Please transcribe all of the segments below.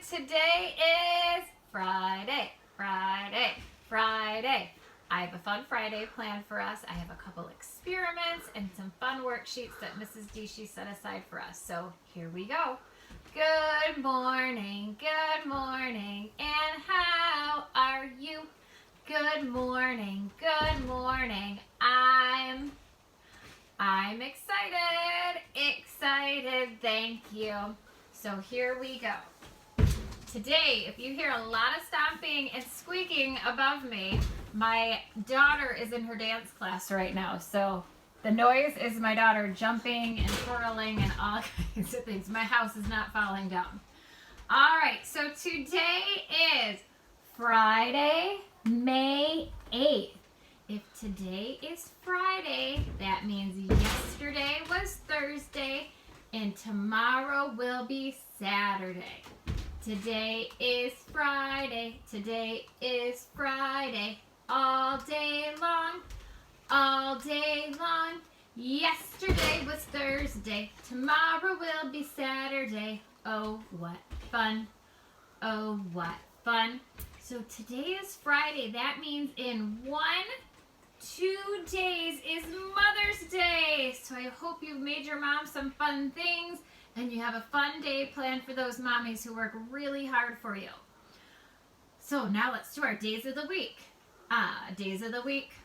today is Friday. I have a fun Friday planned for us. I have a couple experiments and some fun worksheets that Mrs. Deshi set aside for us. So here we go. Good morning, and how are you? Good morning. I'm excited, thank you. So here we go. Today, if you hear a lot of stomping and squeaking above me, my daughter is in her dance class right now. So the noise is my daughter jumping and twirling and all kinds of things. My house is not falling down. All right, so today is Friday, May 8th. If today is Friday, that means yesterday was Thursday and tomorrow will be Saturday. Today is Friday, all day long. Yesterday was Thursday, tomorrow will be Saturday. Oh, what fun. So today is Friday. That means in 2 days is Mother's Day. So I hope you've made your mom some fun things and you have a fun day planned for those mommies who work really hard for you. So now let's do our days of the week. Days of the week.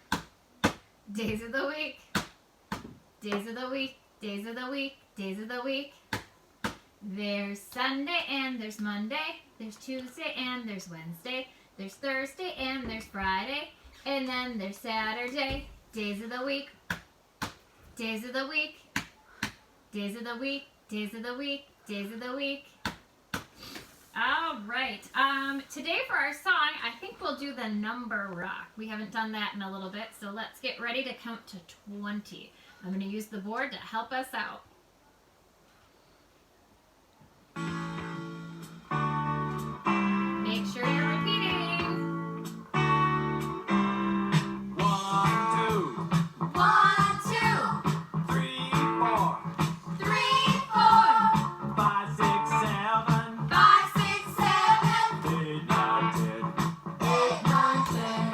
There's Sunday and there's Monday. There's Tuesday and there's Wednesday. There's Thursday and there's Friday. And then there's Saturday. Days of the week. All right. Today for our song, I think we'll do the number rock. We haven't done that in a little bit, so let's get ready to count to 20. I'm going to use the board to help us out. Make sure you're repeating. 1, 2, 3, 4, 5, 6, 7, 8, 9, 10,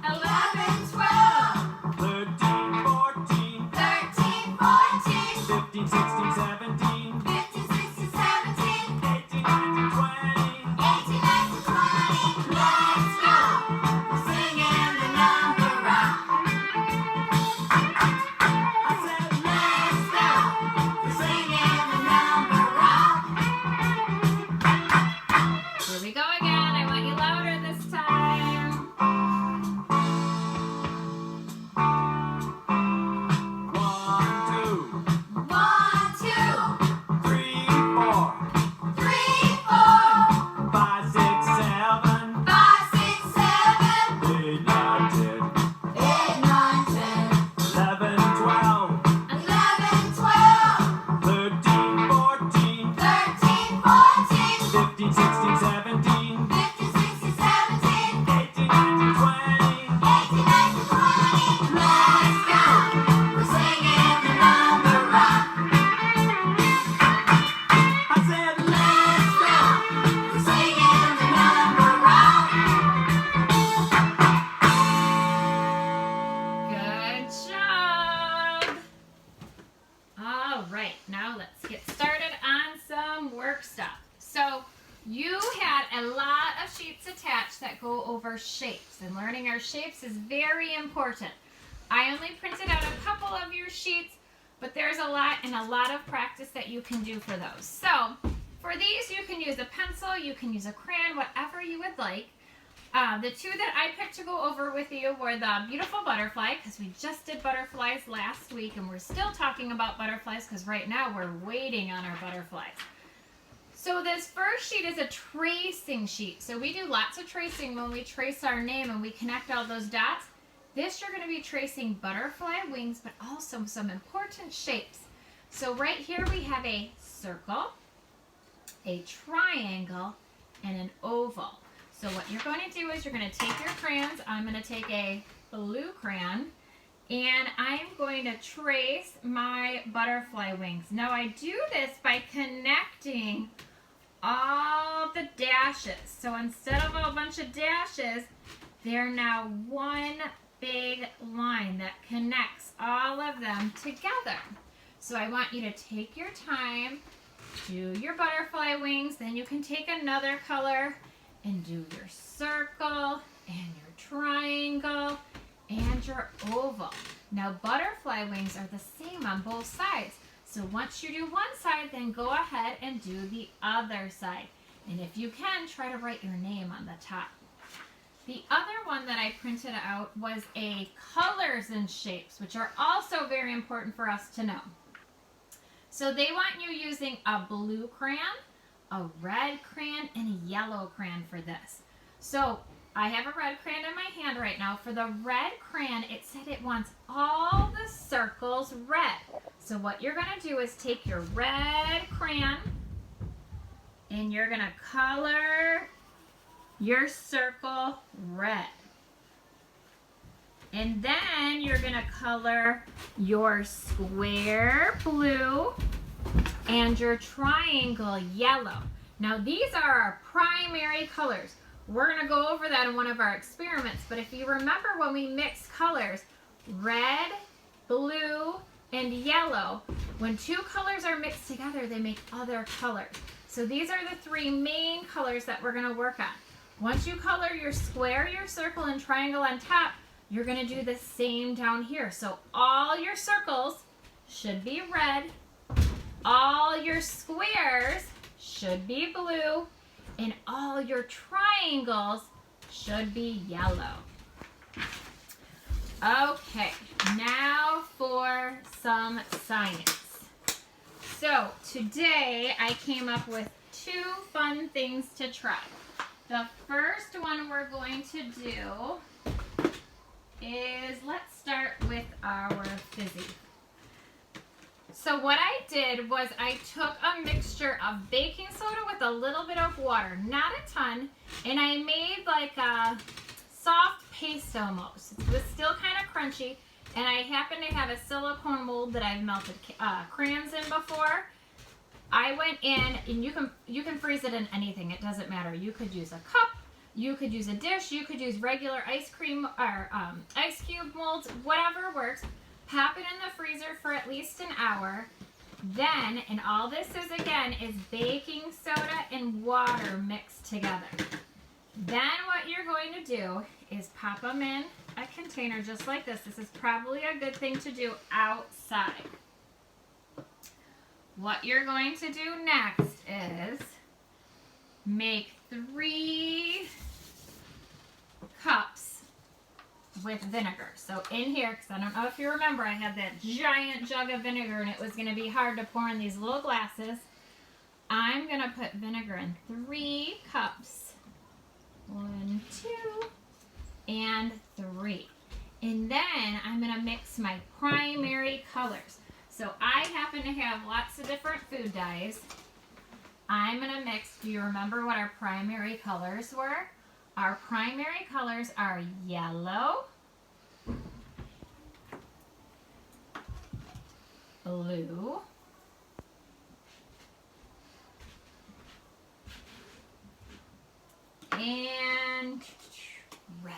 11, 12, 13, 14, 15, 16, 17, 18, 19, 20. Let's go! We're singing the number rock. I said, Let's go! We're singing the number rock. Here we go again. I want you louder this time. 1, 2, 3, 4, 5, 6, 7, 8, 9, 10, 11, 12, 13, 14, 15, 16, 17, 18, 19, 20. Let's go! We're singing the number rock. I said, Let's go! We're singing the number rock. Good job. All right, now let's get started on some work stuff. So you had a lot of sheets attached that go over shapes, and learning our shapes is very important. I only printed out a couple of your sheets, but there's a lot and a lot of practice that you can do for those. So for these, you can use a pencil, you can use a crayon, whatever you would like. The two that I picked to go over with you were the beautiful butterfly, because we just did butterflies last week, and we're still talking about butterflies because right now we're waiting on our butterflies. So this first sheet is a tracing sheet. So we do lots of tracing when we trace our name and we connect all those dots. This you're going to be tracing butterfly wings, but also some important shapes. So right here we have a circle, a triangle, and an oval. So what you're going to do is you're going to take your crayons. I'm going to take a blue crayon and I'm going to trace my butterfly wings. Now I do this by connecting all the dashes. So instead of a bunch of dashes, they're now one big line that connects all of them together. So I want you to take your time, do your butterfly wings, then you can take another color and do your circle and your triangle and your oval. Now butterfly wings are the same on both sides. So once you do one side, then go ahead and do the other side. And if you can, try to write your name on the top. The other one that I printed out was a colors and shapes, which are also very important for us to know. So they want you using a blue crayon, a red crayon, and a yellow crayon for this. So I have a red crayon in my hand right now. For the red crayon, it said it wants all the circles red. So what you're going to do is take your red crayon and you're going to color your circle red. And then you're going to color your square blue and your triangle yellow. Now these are our primary colors. We're going to go over that in one of our experiments, but if you remember when we mix colors, red, blue, and yellow, when two colors are mixed together, they make other colors. So these are the three main colors that we're going to work on. Once you color your square, your circle, and triangle on top, you're going to do the same down here. So all your circles should be red, all your squares should be blue, and all your triangles should be yellow. Okay, now for some science. So today I came up with 2 fun things to try. The first one we're going to do is, let's start with our fizzy. So what I did was I took a mixture of baking soda with a little bit of water, not a ton, and I made like a soft paste almost. It was still kind of crunchy, and I happen to have a silicone mold that I've melted crayons in before. I went in, and you can freeze it in anything. It doesn't matter. You could use a cup, you could use a dish, you could use regular ice cream or ice cube molds, whatever works. Pop it in the freezer for at least an hour. Then, and all this is again, is baking soda and water mixed together. Then what you're going to do is pop them in a container just like this. This is probably a good thing to do outside. What you're going to do next is make 3 cups with vinegar. So in here, because I don't know if you remember, I had that giant jug of vinegar and it was going to be hard to pour in these little glasses. I'm going to put vinegar in 3 cups. 1, 2, and 3. And then I'm going to mix my primary colors. So I happen to have lots of different food dyes. I'm going to mix, do you remember what our primary colors were? Our primary colors are yellow, blue, and red.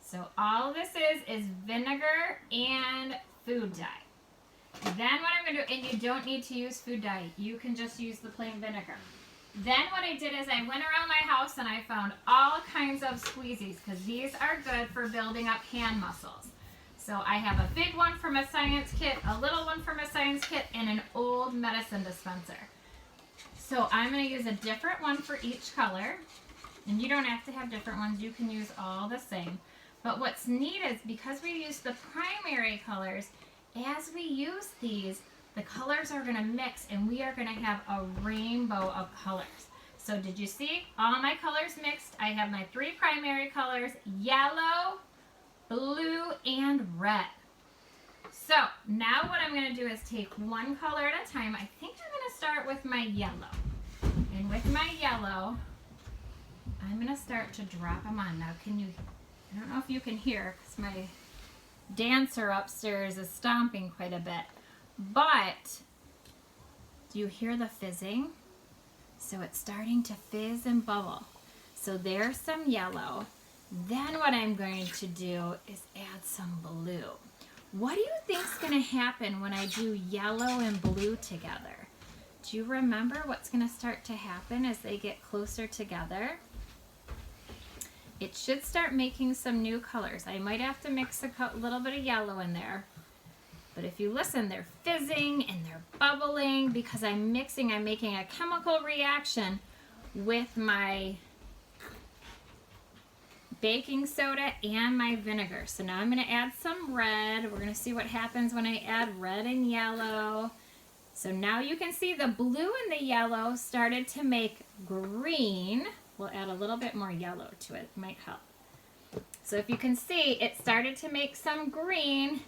So all this is vinegar and food dye. Then what I'm going to do, and you don't need to use food dye, you can just use the plain vinegar. Then what I did is I went around my house and I found all kinds of squeezies because these are good for building up hand muscles. So I have a big one from a science kit, a little one from a science kit, and an old medicine dispenser. So I'm going to use a different one for each color. And you don't have to have different ones, you can use all the same. But what's neat is because we use the primary colors, as we use these, the colors are going to mix and we are going to have a rainbow of colors. So did you see all my colors mixed? I have my 3 primary colors, yellow, blue, and red. So now what I'm going to do is take one color at a time. I think I'm going to start with my yellow. And with my yellow, I'm going to start to drop them on. Now I don't know if you can hear because my dancer upstairs is stomping quite a bit. But do you hear the fizzing? So it's starting to fizz and bubble. So there's some yellow. Then what I'm going to do is add some blue. What do you think's going to happen when I do yellow and blue together? Do you remember what's going to start to happen as they get closer together? It should start making some new colors. I might have to mix a little bit of yellow in there. But if you listen, they're fizzing and they're bubbling because I'm making a chemical reaction with my baking soda and my vinegar. So now I'm going to add some red. We're going to see what happens when I add red and yellow. So now you can see the blue and the yellow started to make green. We'll add a little bit more yellow to it. It might help. So if you can see, it started to make some green.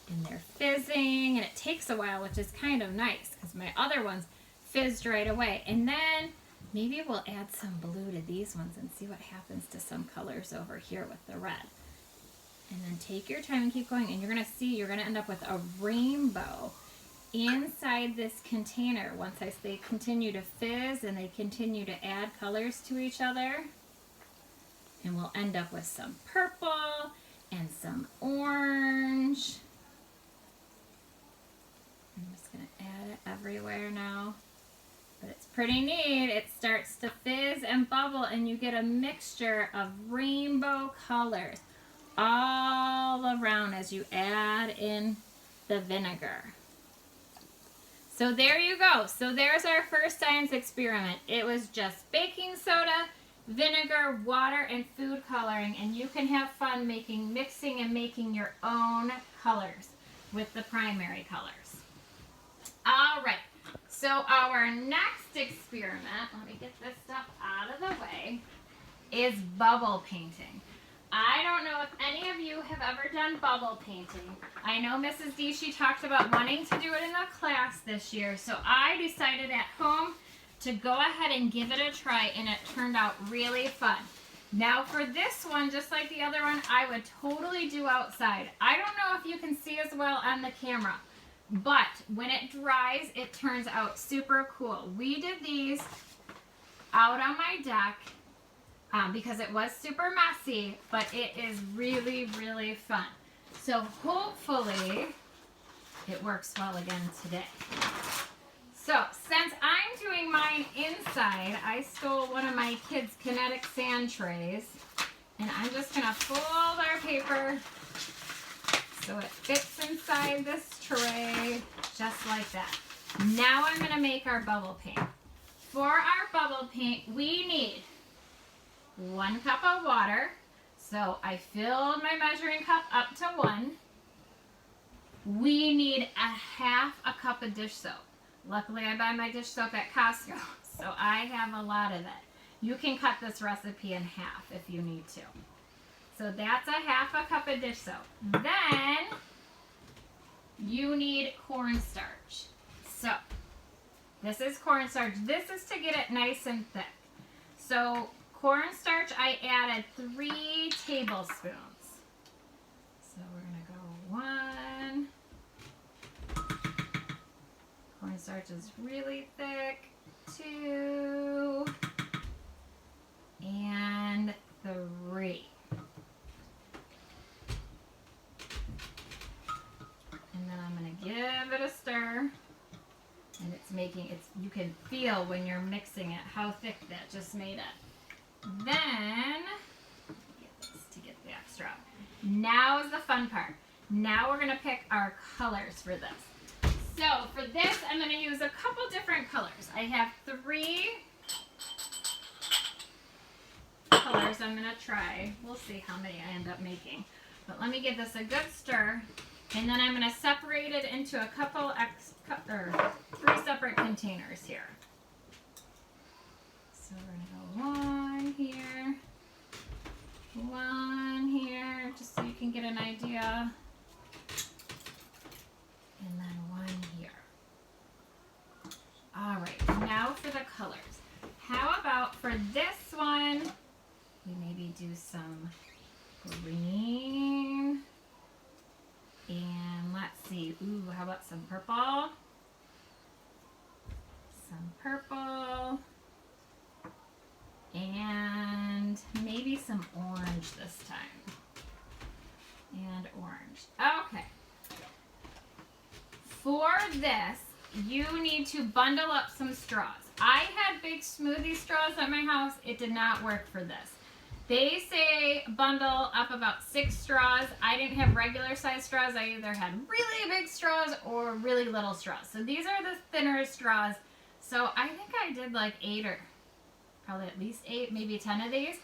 And they're fizzing, and it takes a while, which is kind of nice because my other ones fizzed right away. And then maybe we'll add some blue to these ones and see what happens to some colors over here with the red. And then take your time and keep going, and you're going to see you're going to end up with a rainbow inside this container once they continue to fizz and they continue to add colors to each other. And we'll end up with some purple and some orange. I'm just going to add it everywhere now. But it's pretty neat. It starts to fizz and bubble and you get a mixture of rainbow colors all around as you add in the vinegar. So there you go. So there's our first science experiment. It was just baking soda, vinegar, water, and food coloring. And you can have fun mixing and making your own colors with the primary colors. All right, so our next experiment, let me get this stuff out of the way, is bubble painting. I don't know if any of you have ever done bubble painting. I know Mrs. D, she talked about wanting to do it in a class this year, so I decided at home to go ahead and give it a try, and it turned out really fun. Now for this one, just like the other one, I would totally do outside. I don't know if you can see as well on the camera, but when it dries, it turns out super cool. We did these out on my deck because it was super messy, but it is really, really fun. So hopefully it works well again today. So since I'm doing mine inside, I stole one of my kids' kinetic sand trays, and I'm just going to fold our paper so it fits inside this tray, just like that. Now I'm going to make our bubble paint. For our bubble paint, we need 1 cup of water. So I filled my measuring cup up to 1. We need a 1/2 cup of dish soap. Luckily, I buy my dish soap at Costco, so I have a lot of it. You can cut this recipe in half if you need to. So that's a 1/2 cup of dish soap. Then you need cornstarch. So this is cornstarch. This is to get it nice and thick. So cornstarch, I added 3 tablespoons. So we're going to go 1. Cornstarch is really thick. 2. And 3. And then I'm going to give it a stir. And you can feel when you're mixing it how thick that just made it. Then, get this to get the extra. Now is the fun part. Now we're going to pick our colors for this. So for this, I'm going to use a couple different colors. I have 3 colors I'm going to try. We'll see how many I end up making. But let me give this a good stir. And then I'm going to separate it into a couple 3 separate containers here. So we're going to go 1 here, 1 here, just so you can get an idea. And then 1 here. All right, now for the colors. How about for this one, we maybe do some green. And let's see, ooh, how about some purple? Some purple. some orange this time. And orange. Okay. For this, you need to bundle up some straws. I had big smoothie straws at my house. It did not work for this. They say bundle up about 6 straws. I didn't have regular size straws. I either had really big straws or really little straws. So these are the thinner straws. So I think I did like 8 or probably at least 8, maybe 10 of these.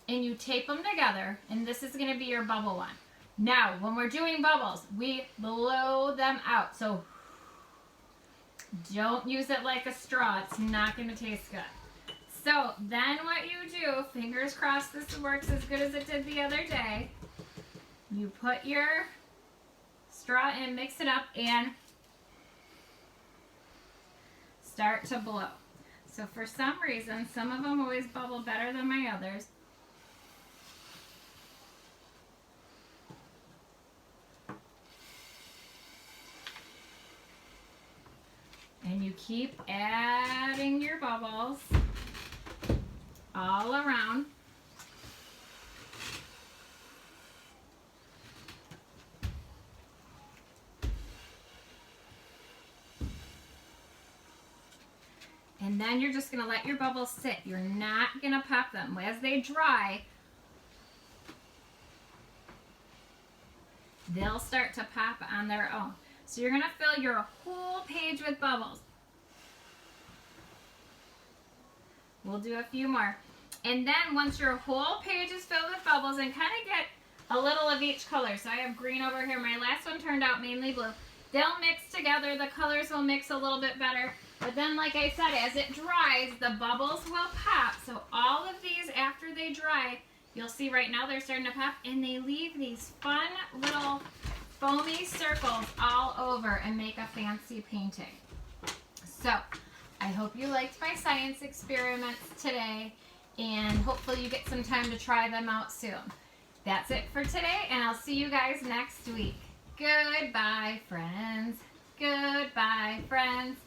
And you tape them together, and this is going to be your bubble one. Now, when we're doing bubbles, we blow them out. So don't use it like a straw. It's not going to taste good. So then what you do, fingers crossed this works as good as it did the other day. You put your straw in, mix it up, and start to blow. So for some reason, some of them always bubble better than my others. And you keep adding your bubbles all around. And then you're just going to let your bubbles sit. You're not going to pop them. As they dry, they'll start to pop on their own. So you're going to fill your whole page with bubbles. We'll do a few more. And then once your whole page is filled with bubbles, and kind of get a little of each color. So I have green over here. My last one turned out mainly blue. They'll mix together. The colors will mix a little bit better. But then, like I said, as it dries, the bubbles will pop. So all of these, after they dry, you'll see right now they're starting to pop. And they leave these fun little foamy circles all over and make a fancy painting. So I hope you liked my science experiments today. And hopefully you get some time to try them out soon. That's it for today, and I'll see you guys next week. Goodbye, friends. Goodbye, friends.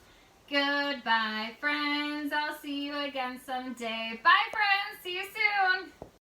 Goodbye, friends. I'll see you again someday. Bye, friends. See you soon.